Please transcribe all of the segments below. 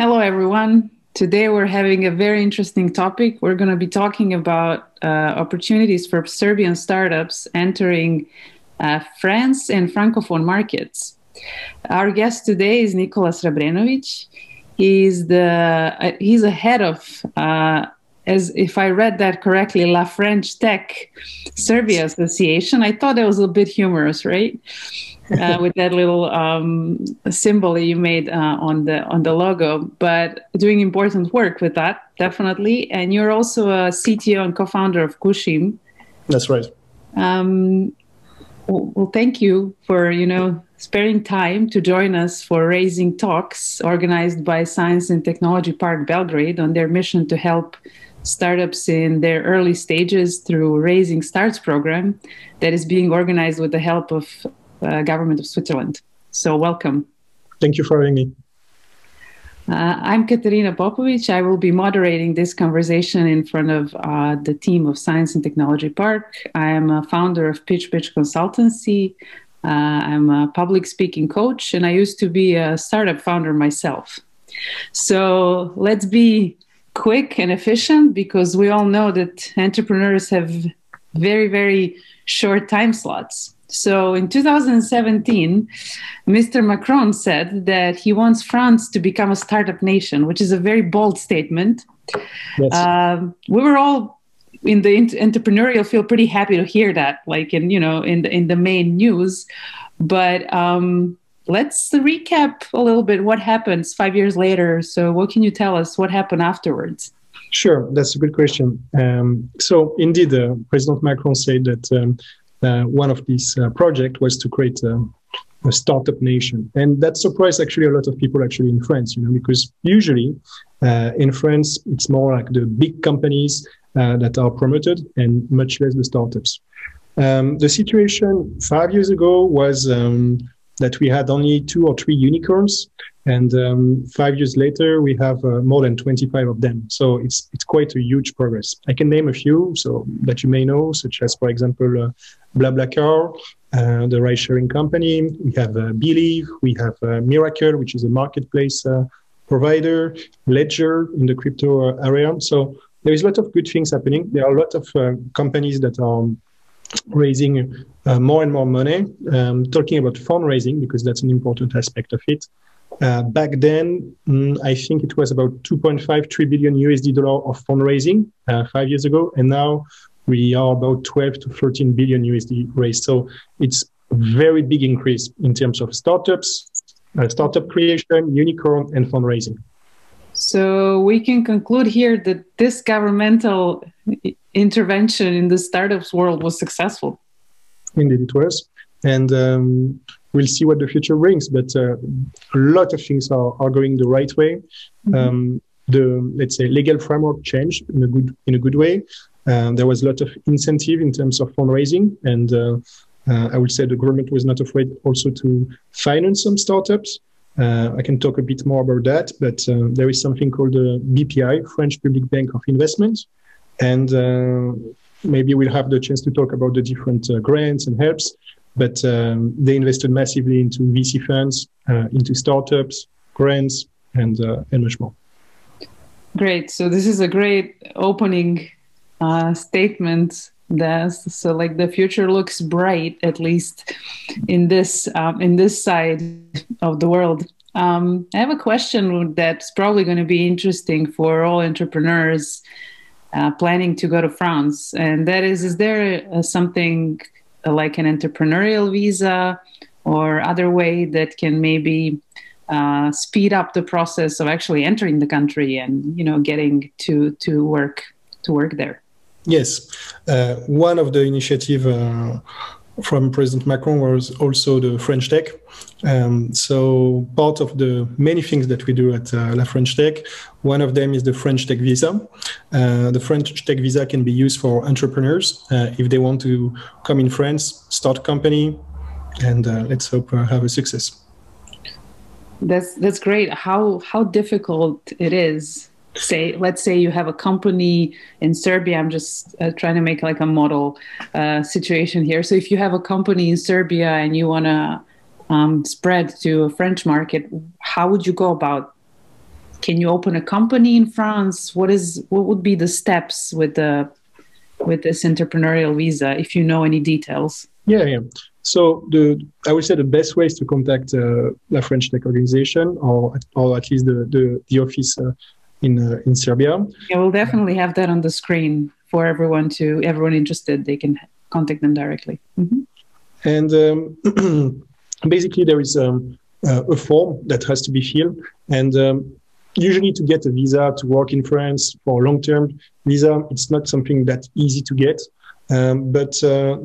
Hello, everyone. Today we're having a very interesting topic. We're going to be talking about opportunities for Serbian startups entering France and Francophone markets. Our guest today is Nikolasom Rabrenovićem. He's a head of, as if I read that correctly, La French Tech Serbia Association. I thought that was a bit humorous, right? With that little symbol that you made on the logo, but doing important work with that, definitely. And you're also a CTO and co-founder of Kushim. That's right. Well, thank you for sparing time to join us for Raising Talks, organized by Science and Technology Park Belgrade on their mission to help startups in their early stages through Raising Starts program that is being organized with the help of government of Switzerland. So welcome. Thank you for having me. I'm Katarina Popović. I will be moderating this conversation in front of the team of Science and Technology Park. I am a founder of Pitch Consultancy. I'm a public speaking coach, and I used to be a startup founder myself. So let's be quick and efficient, because we all know that entrepreneurs have very, very short time slots. So in 2017, Mr. Makron said that he wants France to become a startup nation, which is a very bold statement. Yes. We were all in the entrepreneurial field pretty happy to hear that, like in the main news. But let's recap a little bit what happens 5 years later. So what can you tell us? What happened afterwards? Sure, that's a good question. So indeed, President Macron said that one of these projects was to create a startup nation. And that surprised actually a lot of people actually in France, because usually in France, it's more like the big companies that are promoted and much less the startups. The situation 5 years ago was that we had only 2 or 3 unicorns. And 5 years later, we have more than 25 of them. So it's quite a huge progress. I can name a few that you may know, such as, for example, BlaBlaCar, the ride-sharing company. We have Believe. We have Miracle, which is a marketplace provider, Ledger in the crypto area. So there is a lot of good things happening. There are a lot of companies that are raising more and more money. Talking about fundraising, because that's an important aspect of it. Back then, I think it was about 2.53 billion USD of fundraising 5 years ago, and now we are about 12 to 13 billion USD raised. So it's a very big increase in terms of startups, startup creation, unicorn, and fundraising. So we can conclude here that this governmental intervention in the startups world was successful. Indeed, it was. And we'll see what the future brings, but a lot of things are going the right way. Mm-hmm. The, let's say, legal framework changed in a good way. There was a lot of incentive in terms of fundraising, and I would say the government was not afraid also to finance some startups. I can talk a bit more about that, but there is something called the BPI, French Public Bank of Investment, and maybe we'll have the chance to talk about the different grants and helps. But they invested massively into VC funds, into startups, grants, and much more. Great. So this is a great opening statement. So like the future looks bright, at least in this side of the world. I have a question that's probably going to be interesting for all entrepreneurs planning to go to France, and that is there something like an entrepreneurial visa or other way that can maybe speed up the process of actually entering the country and getting to work there? Yes, one of the initiative from President Macron was also the French Tech. So part of the many things that we do at La French Tech, one of them is the French Tech Visa. The French Tech Visa can be used for entrepreneurs if they want to come in France, start a company, and let's hope have a success. That's great. How difficult it is. Let's say you have a company in Serbia. I'm just trying to make like a model situation here. So if you have a company in Serbia and you want to spread to a French market, how would you go about can you open a company in France? What would be the steps with this entrepreneurial visa, if you know any details? Yeah. So I would say the best way is to contact La French Tech Organization, or at least the office in Serbia. Yeah, we'll definitely have that on the screen for everyone interested. They can contact them directly. Mm-hmm. And basically, there is a form that has to be filled, and usually to get a visa to work in France for a long-term visa, it's not something that easy to get. But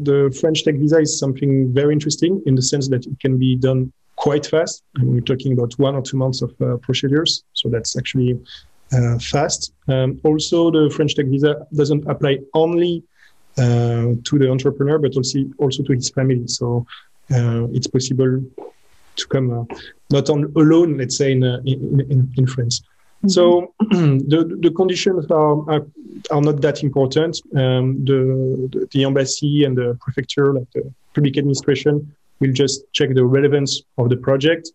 the French tech visa is something very interesting in the sense that it can be done quite fast. And we're talking about 1 or 2 months of procedures. So that's actually fast. Also, the French tech visa doesn't apply only to the entrepreneur, but also to his family. So it's possible to come not alone, let's say, in France. Mm-hmm. So the conditions are not that important. The embassy and the prefecture, like the public administration, will just check the relevance of the project,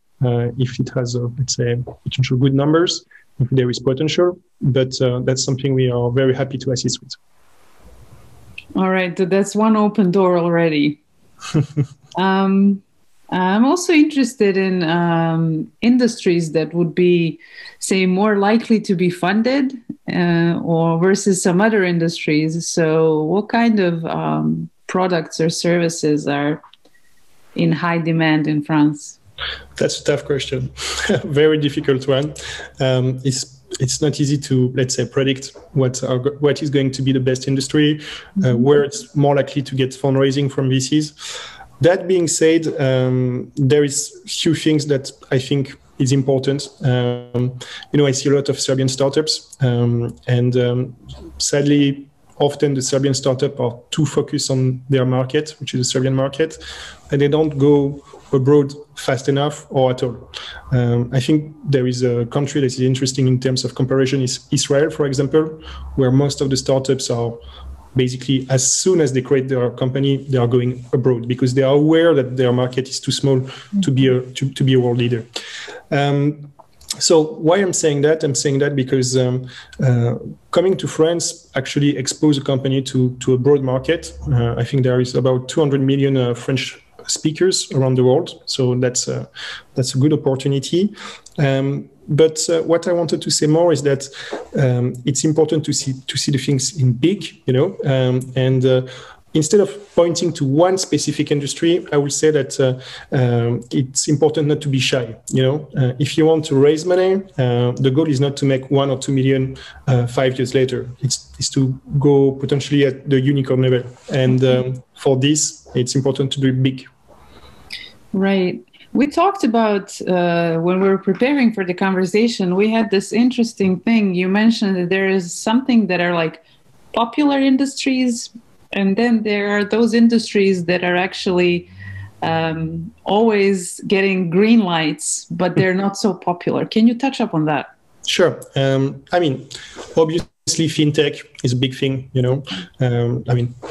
if it has, let's say, potential good numbers, if there is potential. But that's something we are very happy to assist with. All right, that's one open door already. I'm also interested in industries that would be, say, more likely to be funded or versus some other industries. So what kind of products or services are in high demand in France? That's a tough question. Very difficult one. It's not easy to, let's say, predict what is going to be the best industry, where it's more likely to get fundraising from VCs. That being said, there is few things that I think is important. I see a lot of Serbian startups, and sadly, often the Serbian startups are too focused on their market, which is the Serbian market, and they don't go abroad fast enough or at all. I think there is a country that is interesting in terms of comparison is Israel, for example, where most of the startups are basically, as soon as they create their company, they are going abroad because they are aware that their market is too small to be a world leader. So why I'm saying that? I'm saying that because coming to France actually expose a company to a broad market. I think there is about 200 million French speakers around the world, so that's a good opportunity. But what I wanted to say more is that it's important to see the things in big, and instead of pointing to one specific industry, I would say that it's important not to be shy. If you want to raise money, the goal is not to make 1 or 2 million 5 years later. It's to go potentially at the unicorn level, and for this, it's important to do it big. Right. We talked about, when we were preparing for the conversation, we had this interesting thing. You mentioned that there is something that are like popular industries, and then there are those industries that are actually always getting green lights, but they're not so popular. Can you touch up on that? Sure. Obviously, fintech is a big thing,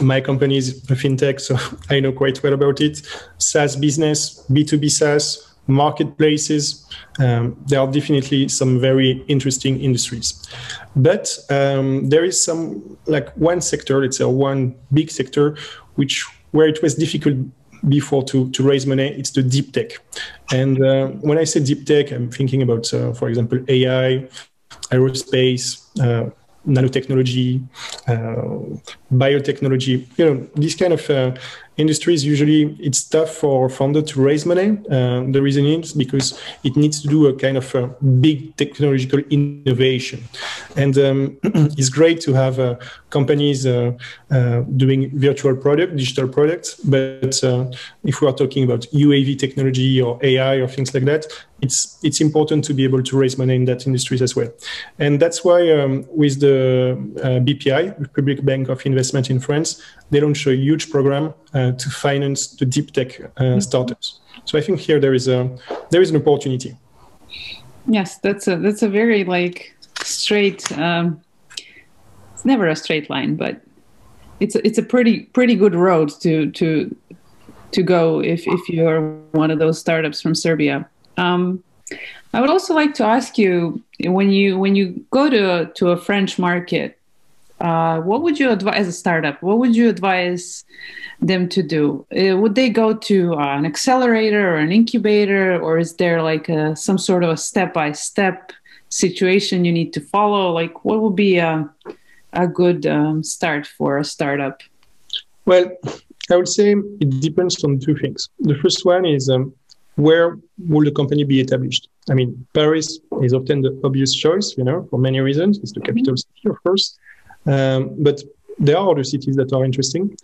my company is a fintech, so I know quite well about it. SaaS business, B2B SaaS, marketplaces, there are definitely some very interesting industries. But there is one sector, let's say one big sector, where it was difficult before to raise money. It's the deep tech. And when I say deep tech, I'm thinking about, for example, AI, aerospace, nanotechnology, biotechnology, these kind of industries. Usually it's tough for founder to raise money. The reason is because it needs to do a kind of a big technological innovation. And it's great to have companies doing virtual product, digital products. But if we are talking about UAV technology or AI or things like that, it's important to be able to raise money in that industries as well. And that's why with the BPI, Public Bank of Investment in France, they launched a huge program to finance the deep tech startups. So I think here there is an opportunity. Yes, that's a very straight. It's never a straight line, but it's a pretty good road to go if you're one of those startups from Serbia. I would also like to ask you, when you go to a French market, what would you advise as a startup? What would you advise them to do? Would they go to an accelerator or an incubator, or is there like some sort of a step-by-step situation you need to follow? Like, what would be a good start for a startup? Well, I would say it depends on two things. The first one is where will the company be established? I mean, Paris is often the obvious choice, for many reasons. It's the capital city, of course. But there are other cities that are interesting.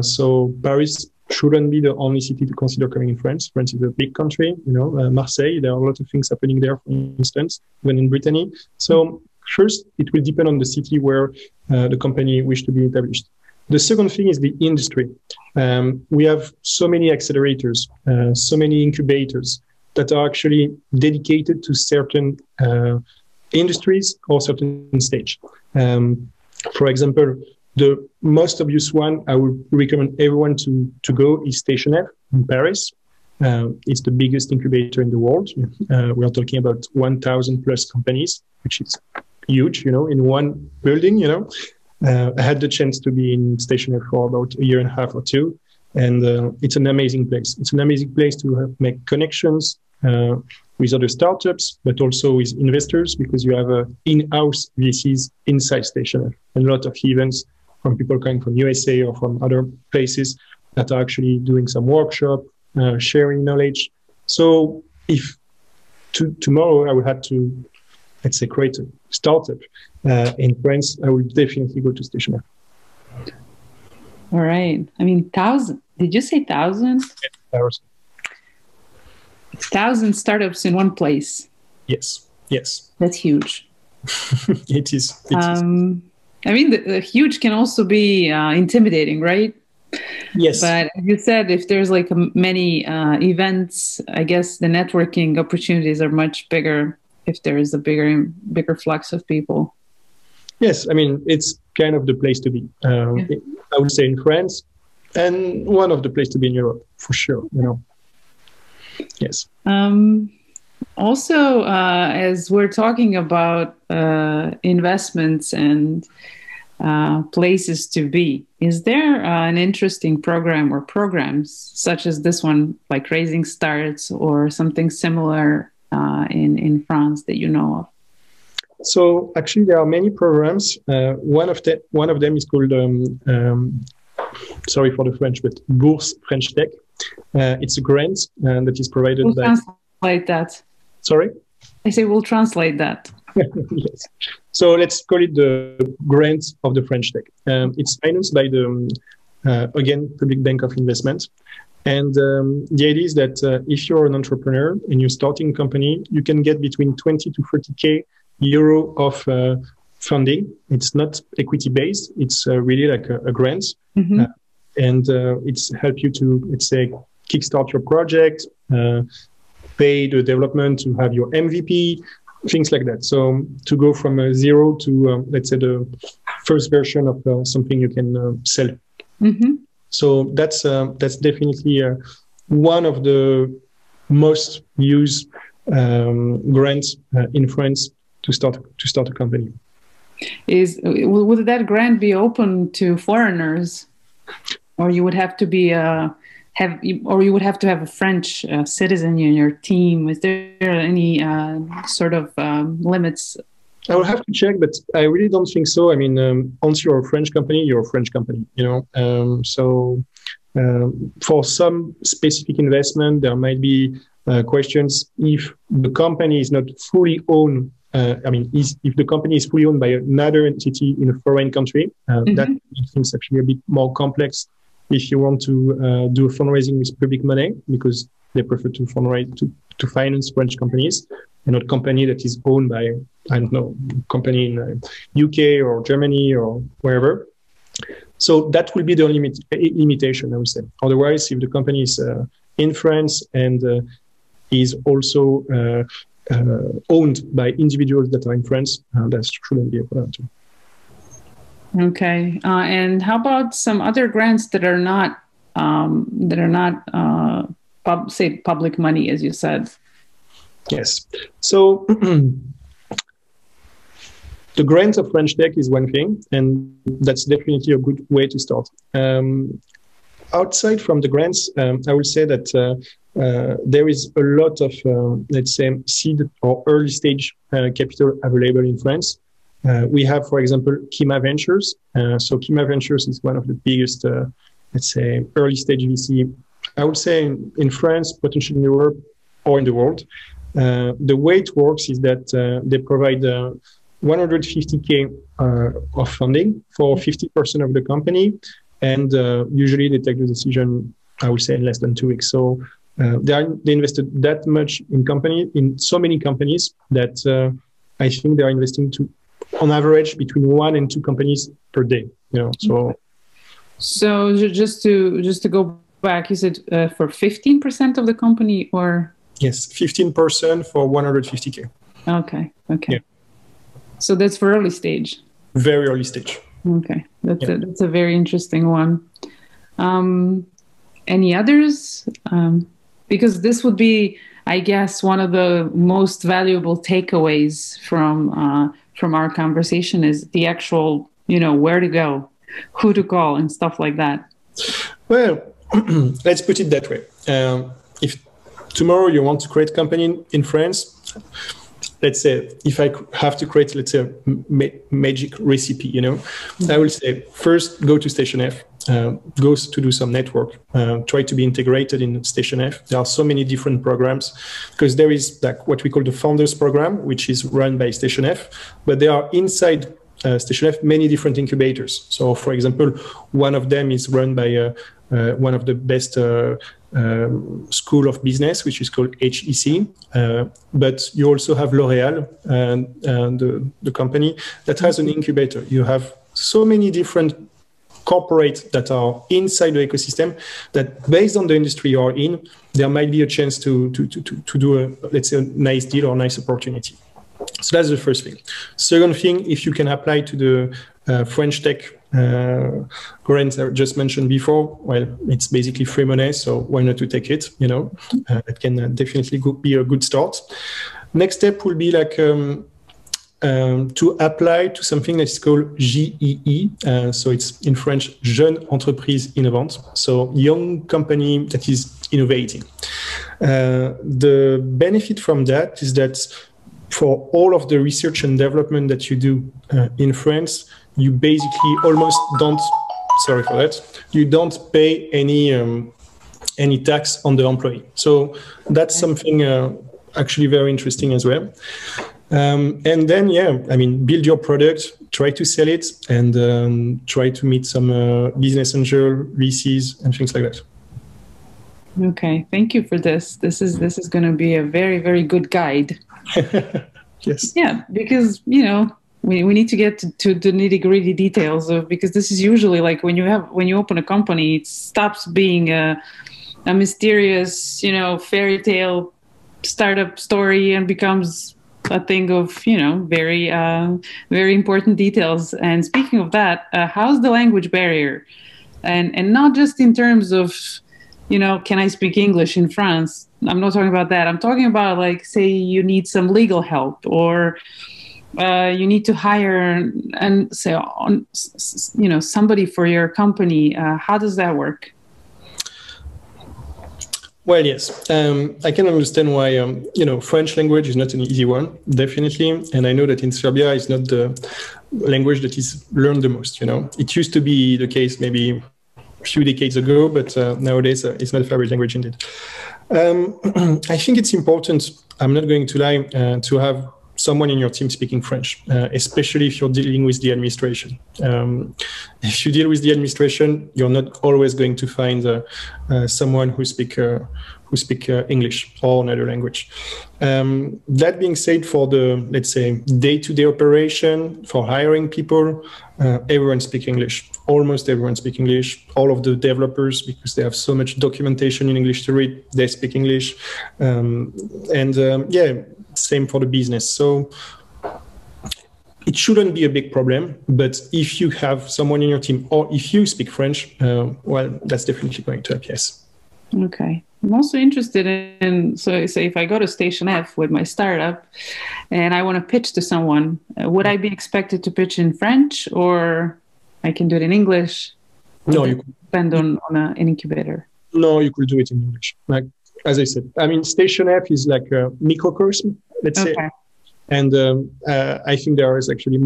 So Paris shouldn't be the only city to consider coming in France. France is a big country, Marseille, there are a lot of things happening there, for instance, even in Brittany. So first, it will depend on the city where the company wishes to be established. The second thing is the industry. We have so many accelerators, so many incubators that are actually dedicated to certain industries or certain stage. For example, the most obvious one I would recommend everyone to go is Station F in Paris. It's the biggest incubator in the world. We are talking about 1,000 plus companies, which is huge, in one building, I had the chance to be in Station F for about a year and a half or two. And it's an amazing place. It's an amazing place to make connections with other startups, but also with investors, because you have in-house VCs inside Station F. And a lot of events from people coming from USA or from other places that are actually doing some workshop, sharing knowledge. So if tomorrow I would have to, let's say, create a startup in France, I would definitely go to Station F. All right. I mean, 1,000. Did you say 1,000? 1,000 startups in one place. Yes. That's huge. It is. I mean, the huge can also be intimidating, right? Yes. But you said if there's like many events, I guess the networking opportunities are much bigger if there is a bigger flux of people. Yes, I mean, it's kind of the place to be. I would say in France, and one of the places to be in Europe, for sure, Yes. Also, as we're talking about investments and places to be, is there an interesting program or programs such as this one, like Raising Starts or something similar in France that you know of? So actually, there are many programs. One of them is called, sorry for the French, but Bourse French Tech. It's a grant that is provided by... We'll translate that. Sorry? I say we'll translate that. Yes. So let's call it the grant of the French Tech. It's financed by the, again, Public Bank of Investment. And the idea is that if you're an entrepreneur and you're starting a company, you can get between 20 to 30K euro of funding. It's not equity based. It's really like a grant. Mm-hmm. And it's help you to, let's say, kickstart your project, pay the development to have your MVP, things like that. So to go from zero to, let's say, the first version of something you can sell. Mm-hmm. So that's definitely one of the most used grants in France to start a company. Would that grant be open to foreigners, or you would have to be you would have to have a French citizen in your team? Is there any sort of limits? I will have to check, but I really don't think so. I mean, once you're a French company, you're a French company, So for some specific investment, there might be questions if the company is not fully owned. If the company is fully owned by another entity in a foreign country, mm-hmm. that makes things actually a bit more complex if you want to do fundraising with public money, because they prefer to fundraise to finance French companies and not company that is owned by, I don't know, company in UK or Germany or wherever. So that will be the only limitation, I would say. Otherwise, if the company is in France and is also owned by individuals that are in France, that shouldn't be a problem too. Okay, and how about some other grants that are not public money, as you said? Yes. So the grant of French tech is one thing, and that's definitely a good way to start. Outside from the grants, I will say that there is a lot of, let's say, seed or early stage capital available in France. We have, for example, Kima Ventures. So Kima Ventures is one of the biggest, let's say, early stage VC, I would say in France, potentially in Europe or in the world. The way it works is that they provide 150K of funding for 50% of the company. And usually they take the decision, I would say, in less than 2 weeks. So they invested that much in so many companies that I think they are investing on average between 1 and 2 companies per day. So just to go back, you said for 15% of the company, or? Yes, 15% for 150K. Okay. Yeah. So that's for early stage. Very early stage. Okay, that's a very interesting one. Any others? Because this would be, I guess, one of the most valuable takeaways from our conversation is the actual, where to go, who to call, and stuff like that. Well, let's put it that way. If tomorrow you want to create a company in France, let's say, if I have to create, let's say, a magic recipe, I will say, first, go to Station F, go to do some network, try to be integrated in Station F. There are so many different programs, because there is like what we call the Founders Program, which is run by Station F, but there are inside Station F many different incubators. So, for example, one of them is run by one of the best school of business, which is called HEC. But you also have L'Oréal, and the company that has an incubator. You have so many different corporates that are inside the ecosystem that, based on the industry you are in, there might be a chance to do let's say, a nice deal or nice opportunity. So that's the first thing. Second thing, if you can apply to the French tech grants I just mentioned before, well, it's basically free money, so why not to take it? It can definitely be a good start. Next step will be like to apply to something that's called JEE. So it's in French, Jeune Entreprise Innovante. So young company that is innovating. The benefit from that is that for all of the research and development that you do in France, you basically almost don't, sorry for that, you don't pay any tax on the employee. So that's something actually very interesting as well. And then, build your product, try to sell it, and try to meet some business angel, VCs, and things like that. Okay, thank you for this. This is going to be a very, very good guide. Yes. Yeah, because we need to get to the nitty-gritty details of, because this is usually like when you open a company, it stops being a mysterious fairy tale startup story and becomes a thing of very very important details. And speaking of that, how's the language barrier, and not just in terms of can I speak English in France? I'm not talking about that. I'm talking about, like, say you need some legal help, or you need to hire and say somebody for your company. How does that work? Well, yes, I can understand why French language is not an easy one, definitely, and I know that in Serbia it's not the language that is learned the most. It used to be the case maybe a few decades ago, but nowadays it's not a favorite language indeed. I think it's important, I'm not going to lie, to have someone in your team speaking French, especially if you're dealing with the administration. If you deal with the administration, you're not always going to find someone who speak English or another language. That being said, for the, let's say, day-to-day operation, for hiring people, everyone speaks English. Almost everyone speaks English. All of the developers, because they have so much documentation in English to read, they speak English. Same for the business. So it shouldn't be a big problem. But if you have someone in your team, or if you speak French, well, that's definitely going to help, yes. Okay. I'm also interested in, so say if I go to Station F with my startup and I want to pitch to someone, would I be expected to pitch in French, or I can do it in English? No, you could. Depend on an incubator. No, you could do it in English. Like, as I said, I mean, Station F is like a microcosm, let's say. And I think there is actually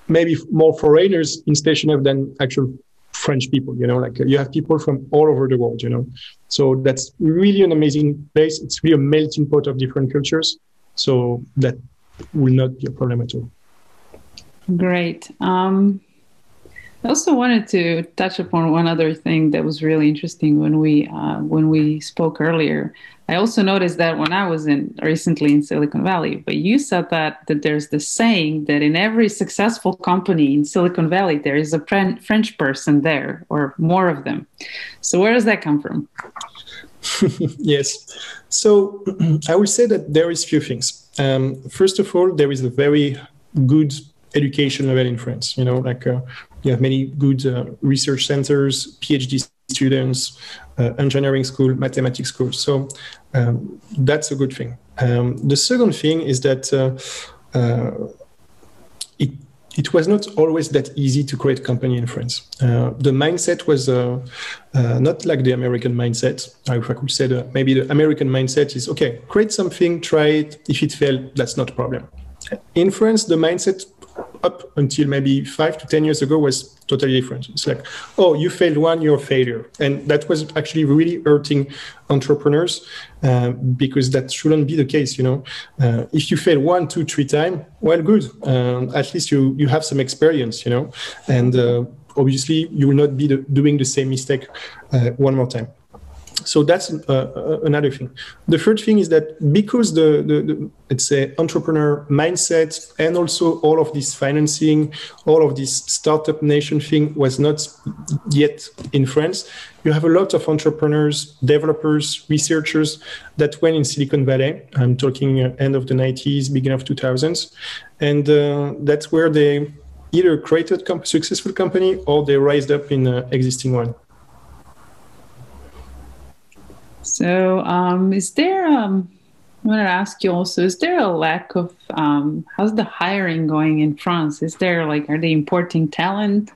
maybe more foreigners in Station F than actual French people, you know, like you have people from all over the world, you know. So that's really an amazing place. It's really a melting pot of different cultures. So that will not be a problem at all. Great. I also wanted to touch upon one other thing that was really interesting when we spoke earlier. I also noticed that when I was recently in Silicon Valley, but you said that there's this saying that in every successful company in Silicon Valley, there is a French person there, or more of them. So where does that come from? Yes. So I will say that there is few things. First of all, there is a very good education level in France. You know, like you have many good research centers, PhD students, engineering school, mathematics school. So that's a good thing. The second thing is that it was not always that easy to create a company in France. The mindset was not like the American mindset. If I could say that maybe the American mindset is, okay, create something, try it. If it failed, that's not a problem. In France, the mindset up until maybe 5 to 10 years ago was totally different. It's like, oh, you failed one, you're a failure. And that was actually really hurting entrepreneurs because that shouldn't be the case, you know. If you fail 1, 2, 3 times, well, good. At least you have some experience, you know. And obviously, you will not be doing the same mistake one more time. So that's another thing. The third thing is that because the let's say entrepreneur mindset and also all of this financing, all of this startup nation thing was not yet in France, you have a lot of entrepreneurs, developers, researchers that went in Silicon Valley. I'm talking end of the 90s, beginning of 2000s. And that's where they either created a successful company or they raised up in an existing one. So is there, I want to ask you also, is there a lack of, how's the hiring going in France? Is there like, are they importing talent?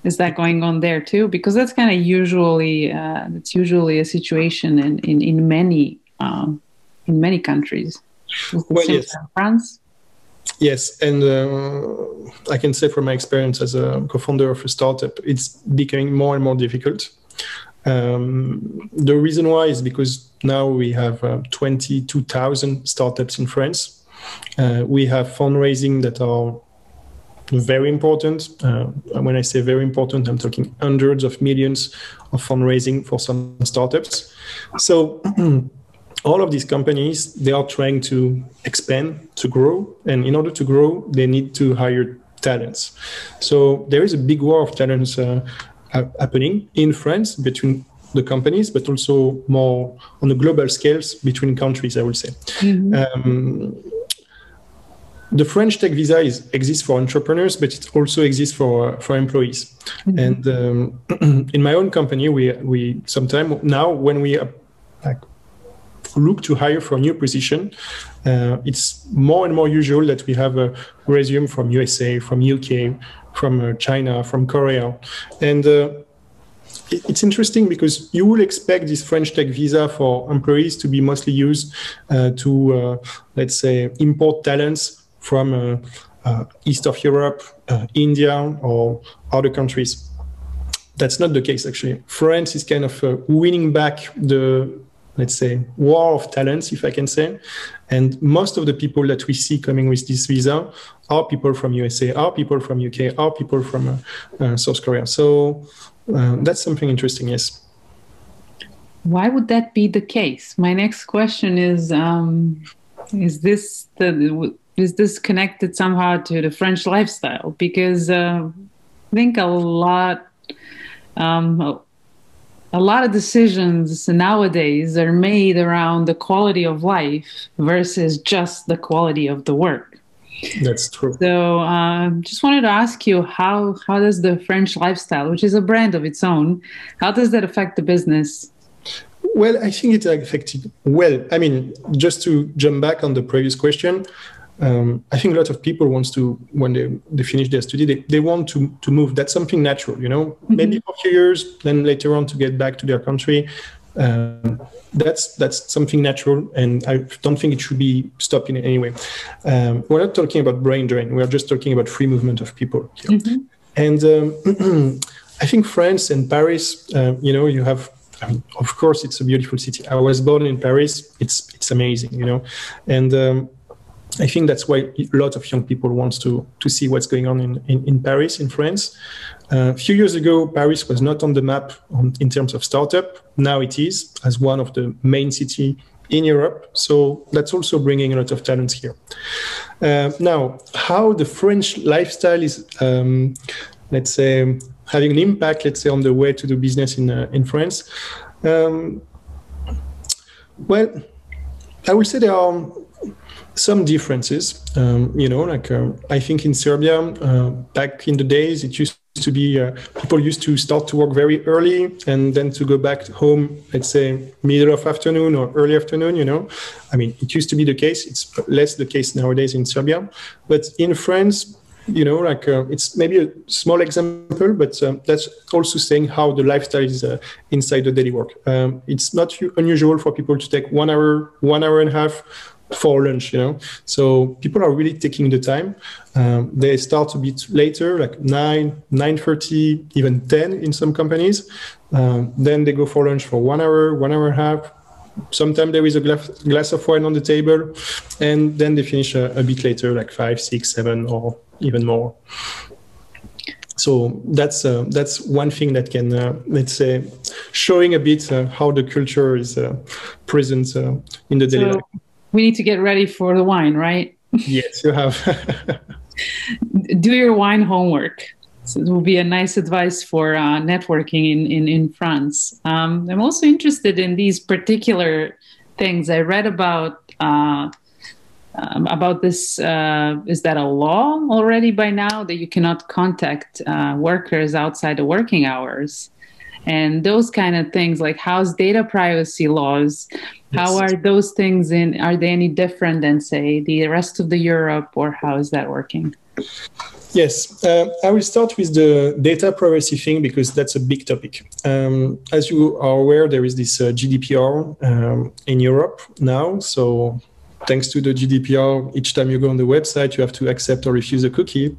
Is that going on there too? Because that's kind of usually, that's usually a situation in many countries. Well, yes. In France? Yes, and I can say from my experience as a co-founder of a startup, it's becoming more and more difficult. The reason why is because now we have 22,000 startups in France. We have fundraising that are very important. When I say very important, I'm talking hundreds of millions of fundraising for some startups. So all of these companies, they are trying to expand, to grow. And in order to grow, they need to hire talents. So there is a big war of talents happening in France between the companies, but also more on a global scales between countries, I would say. Mm-hmm. The French tech visa exists for entrepreneurs, but it also exists for employees. Mm-hmm. And in my own company, we sometimes now when we look to hire for a new position, it's more and more usual that we have a resume from USA, from UK, from China, from Korea. And it's interesting because you will expect this French tech visa for employees to be mostly used to, let's say, import talents from East of Europe, India, or other countries. That's not the case, actually. France is kind of winning back the, let's say, war of talents, if I can say. And most of the people that we see coming with this visa are people from USA, are people from UK, are people from South Korea. So that's something interesting, yes. Why would that be the case? My next question is this connected somehow to the French lifestyle? Because I think a lot of decisions nowadays are made around the quality of life versus just the quality of the work. That's true. So just wanted to ask you, how does the French lifestyle, which is a brand of its own, how does that affect the business? Well, I think it affected. Well, I mean, just to jump back on the previous question, I think a lot of people want to, when they finish their study, they want to move. That's something natural, you know, maybe for a few years, then later on to get back to their country. That's something natural, and I don't think it should be stopped in any way. We're not talking about brain drain. We're just talking about free movement of people here. And I think France and Paris, you know, you have, I mean, of course, it's a beautiful city. I was born in Paris. It's amazing, you know, and I think that's why a lot of young people want to see what's going on in Paris, in France. A few years ago, Paris was not on the map in terms of startup. Now it is, as one of the main cities in Europe. So that's also bringing a lot of talents here. Now, how the French lifestyle is, let's say, having an impact, let's say, on the way to do business in France. Well, I would say there are some differences, you know, like I think in Serbia, back in the days, it used to be people used to start to work very early and then to go back home, let's say middle of afternoon or early afternoon, you know. I mean, it used to be the case. It's less the case nowadays in Serbia. But in France, you know, like it's maybe a small example, but that's also saying how the lifestyle is inside the daily work. It's not unusual for people to take 1 hour, 1.5 hours for lunch, you know. So people are really taking the time. They start a bit later, like 9, 9:30, even 10 in some companies. Then they go for lunch for 1 hour, 1.5 hours. Sometimes there is a glass of wine on the table, and then they finish a bit later, like 5, 6, 7, or even more. So that's one thing that can, let's say, showing a bit how the culture is present in the daily life. We need to get ready for the wine, right? Yes, you have. Do your wine homework. So it will be a nice advice for networking in France. I'm also interested in these particular things. I read about this. Is that a law already by now that you cannot contact workers outside the working hours? And those kind of things, like how's data privacy laws? How are those things are they any different than, say, the rest of the Europe, or how is that working? Yes, I will start with the data privacy thing because that's a big topic. As you are aware, there is this GDPR in Europe now. So thanks to the GDPR, each time you go on the website, you have to accept or refuse a cookie.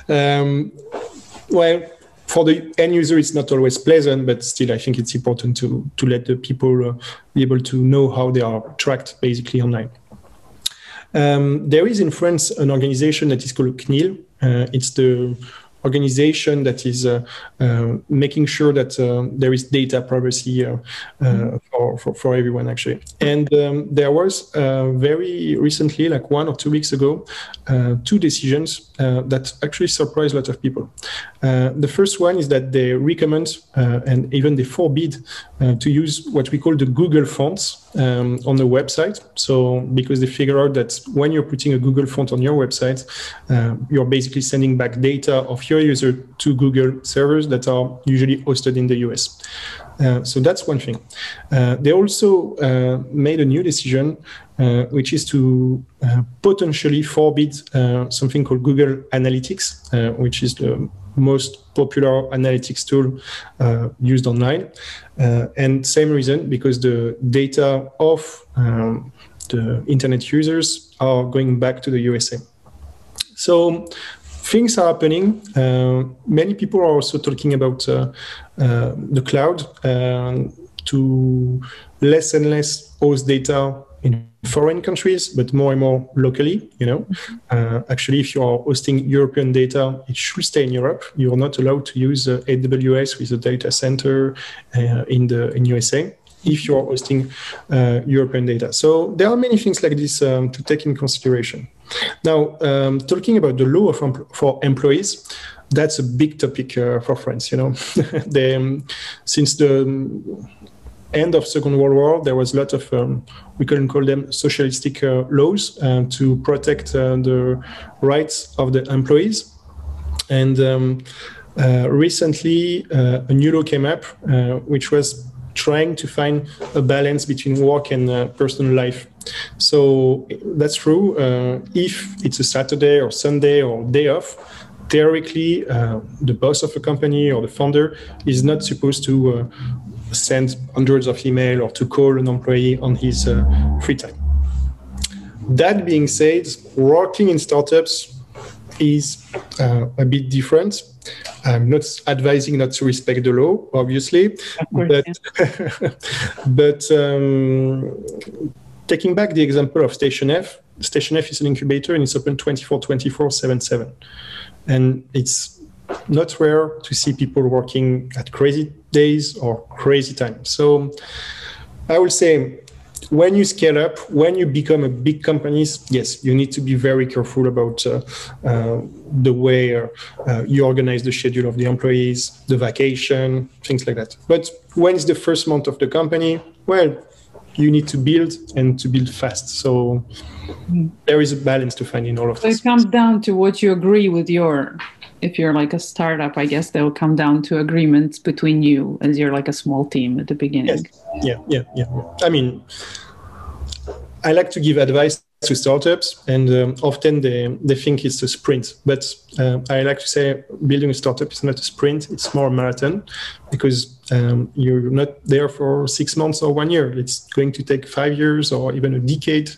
Well, for the end user, it's not always pleasant, but still, I think it's important to let the people be able to know how they are tracked basically online. There is in France an organization that is called CNIL. It's the organization that is making sure that there is data privacy for everyone, actually. And there was very recently, like 1 or 2 weeks ago, 2 decisions that actually surprised a lot of people. The first one is that they recommend and even they forbid to use what we call the Google fonts on the website. So because they figure out that when you're putting a Google font on your website, you're basically sending back data of your user to Google servers that are usually hosted in the US. So that's one thing. They also made a new decision, which is to potentially forbid something called Google Analytics, which is the most popular analytics tool used online. And same reason, because the data of the internet users are going back to the USA. So things are happening. Many people are also talking about the cloud to less and less host data in foreign countries, but more and more locally, you know. Actually, if you are hosting European data, it should stay in Europe. You are not allowed to use AWS with a data center in USA if you are hosting European data. So there are many things like this to take in consideration. Now, talking about the law for employees, that's a big topic for France, you know. Since the end of Second World War, there was a lot of, we can call them socialistic laws to protect the rights of the employees. And recently, a new law came up, which was trying to find a balance between work and personal life. So that's true. If it's a Saturday or Sunday or day off, theoretically, the boss of a company or the founder is not supposed to send hundreds of emails or to call an employee on his free time. That being said, working in startups is a bit different. I'm not advising not to respect the law, obviously, but, but taking back the example of Station F is an incubator and it's open 24/24, 7/7. And it's not rare to see people working at crazy days or crazy times. So I would say, when you scale up, when you become a big company, yes, you need to be very careful about the way you organize the schedule of the employees, the vacation, things like that. But when it's the first month of the company, well, you need to build and to build fast. So there is a balance to find in all of this. So it comes down to what you agree with if you're like a startup, I guess that will come down to agreements between you as you're like a small team at the beginning. Yes. Yeah. I mean, I like to give advice to startups, and often they think it's a sprint. But I like to say building a startup is not a sprint, it's more a marathon, because you're not there for 6 months or 1 year. It's going to take 5 years or even a decade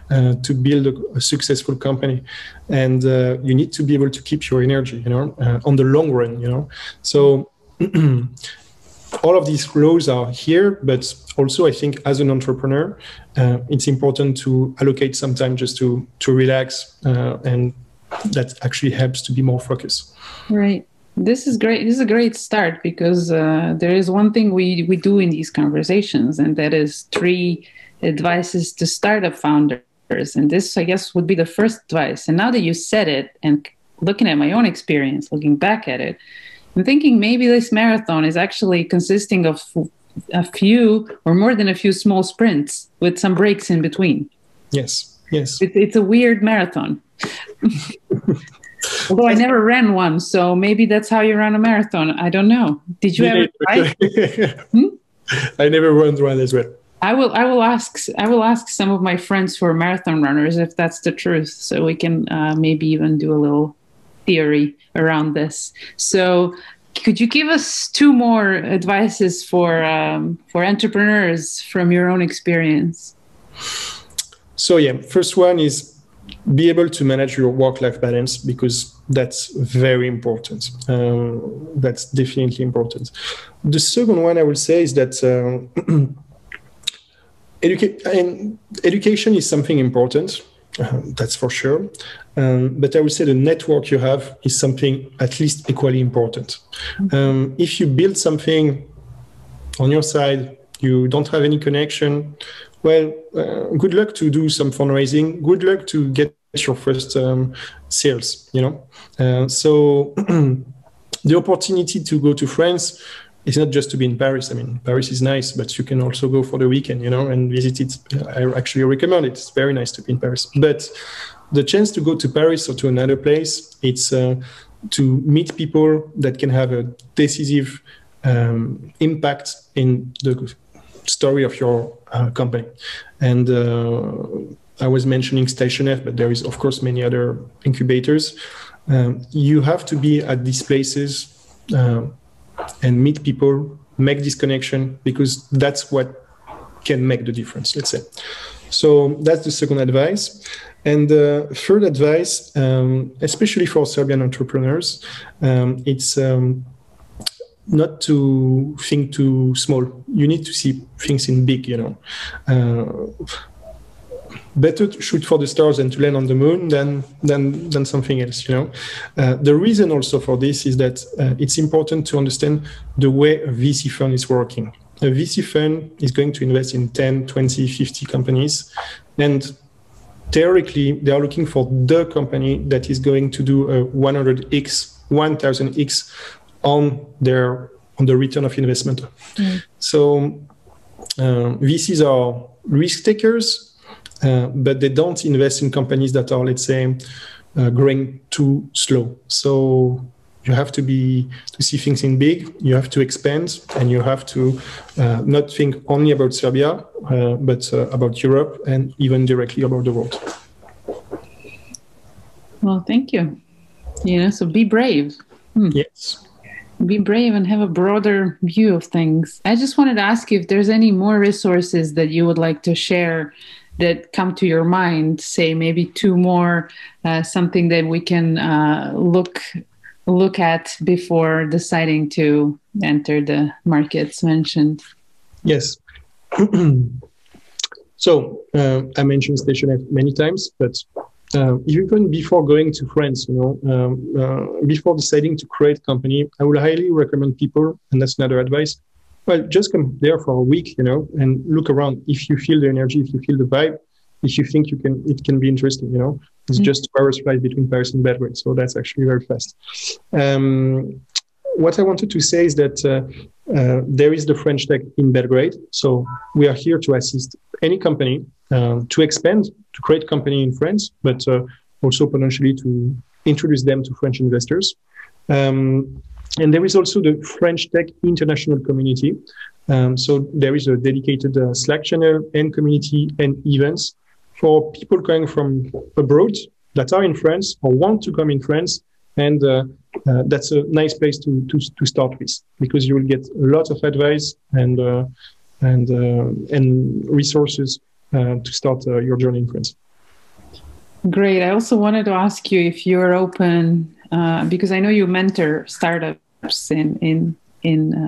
to build a successful company. And you need to be able to keep your energy, on the long run, So all of these laws are here, but also I think as an entrepreneur, it's important to allocate some time just to relax, and that actually helps to be more focused. Right. This is great. This is a great start, because there is one thing we do in these conversations, and that is 3 advices to startup founders. And this, I guess, would be the first advice. And now that you said it, and looking at my own experience, looking back at it, I'm thinking maybe this marathon is actually consisting of a few or more than a few small sprints with some breaks in between. Yes. It's a weird marathon. Although I never ran one, so maybe that's how you run a marathon. I don't know. Did you ever try? I never run one as well. I will ask some of my friends who are marathon runners if that's the truth, so we can maybe even do a little theory around this. So could you give us 2 more advices for entrepreneurs from your own experience? So first one is be able to manage your work-life balance, because that's very important. That's definitely important. The second one I will say is that education is something important. That's for sure. But I would say the network you have is something at least equally important. If you build something on your side, you don't have any connection, well, good luck to do some fundraising. Good luck to get your first sales, So the opportunity to go to France is not just to be in Paris. I mean, Paris is nice, but you can also go for the weekend, and visit it. I actually recommend it. It's very nice to be in Paris. But the chance to go to Paris or to another place, it's to meet people that can have a decisive impact in the story of your company. And I was mentioning Station F, but there is, of course, many other incubators. You have to be at these places and meet people, make this connection, because that's what can make the difference, let's say. So that's the second advice. And the third advice, especially for Serbian entrepreneurs, it's not to think too small. You need to see things in big, Better to shoot for the stars and to land on the moon than something else, The reason also for this is that it's important to understand the way a VC fund is working. A VC fund is going to invest in 10, 20, 50 companies. And theoretically, they are looking for the company that is going to do a 100x, 1000x on the return of investment. So VCs are risk takers, but they don't invest in companies that are, let's say, growing too slow. So You have to see things in big. You have to expand, and you have to not think only about Serbia, but about Europe and even directly about the world. Well, thank you. So be brave. Yes. Be brave and have a broader view of things. I just wanted to ask you if there's any more resources that you would like to share that come to your mind, say maybe 2 more, something that we can look at before deciding to enter the markets mentioned. Yes. So I mentioned StationF many times, but even before going to France, before deciding to create a company, I would highly recommend people, and that's another advice, well, just come there for a week, and look around. If you feel the energy, if you feel the vibe, if you think it can be interesting, it's just 2 hours flight between Paris and Belgrade. So that's actually very fast. What I wanted to say is that there is the French Tech in Belgrade. So we are here to assist any company to expand, to create company in France, but also potentially to introduce them to French investors. And there is also the French Tech International Community. So there is a dedicated Slack channel and community and events for people coming from abroad that are in France or want to come in France. And that's a nice place to start with, because you will get a lot of advice and resources to start your journey in France. Great. I also wanted to ask you if you're open, because I know you mentor startups in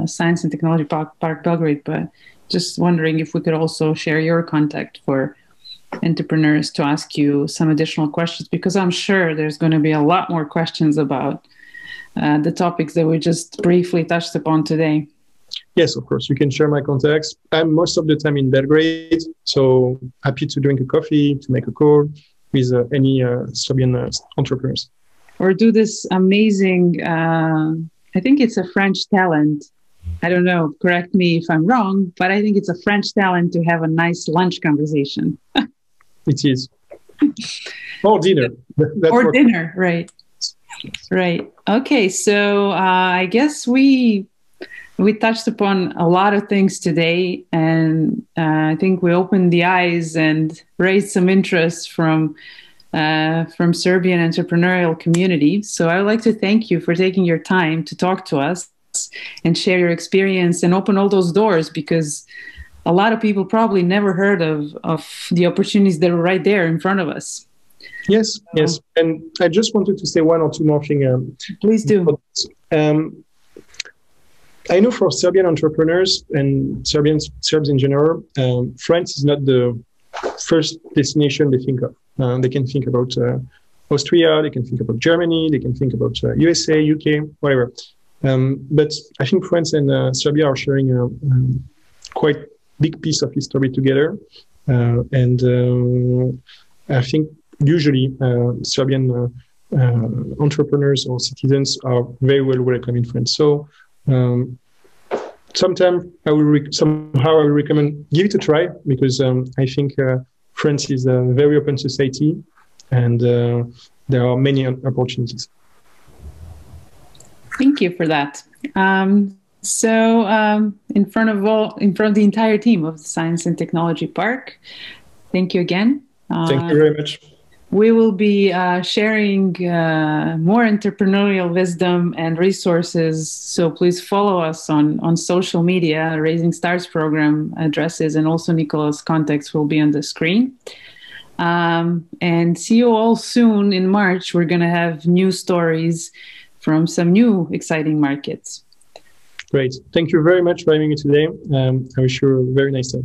Science and Technology Park Belgrade, but just wondering if we could also share your contact for entrepreneurs to ask you some additional questions, because I'm sure there's going to be a lot more questions about the topics that we just briefly touched upon today. Yes, of course. You can share my contacts. I'm most of the time in Belgrade, so happy to drink a coffee, to make a call with any Serbian entrepreneurs. Or do this amazing, I think it's a French talent. I don't know, correct me if I'm wrong, but I think it's a French talent to have a nice lunch conversation. It is. Or dinner. Or dinner, right. Right. Okay, so I guess we touched upon a lot of things today, and I think we opened the eyes and raised some interest from Serbian entrepreneurial community. So I would like to thank you for taking your time to talk to us and share your experience and open all those doors, because a lot of people probably never heard of the opportunities that are right there in front of us. Yes, yes. And I just wanted to say 1 or 2 more things. Please do. I know for Serbian entrepreneurs and Serbs in general, France is not the first destination they think of. They can think about Austria, they can think about Germany, they can think about USA, UK, whatever. But I think France and Serbia are sharing a quite big piece of history together. And I think usually Serbian entrepreneurs or citizens are very well welcome in France. So sometimes I will recommend give it a try, because I think France is a very open society, and there are many opportunities. Thank you for that. So in front of the entire team of the Science and Technology Park, thank you again. Thank you very much. We will be sharing more entrepreneurial wisdom and resources. So please follow us on social media. Raising Stars program addresses and also Nikola's contacts will be on the screen. And see you all soon in March. We're going to have new stories from some new exciting markets. Great. Thank you very much for having me today. I wish you a very nice day.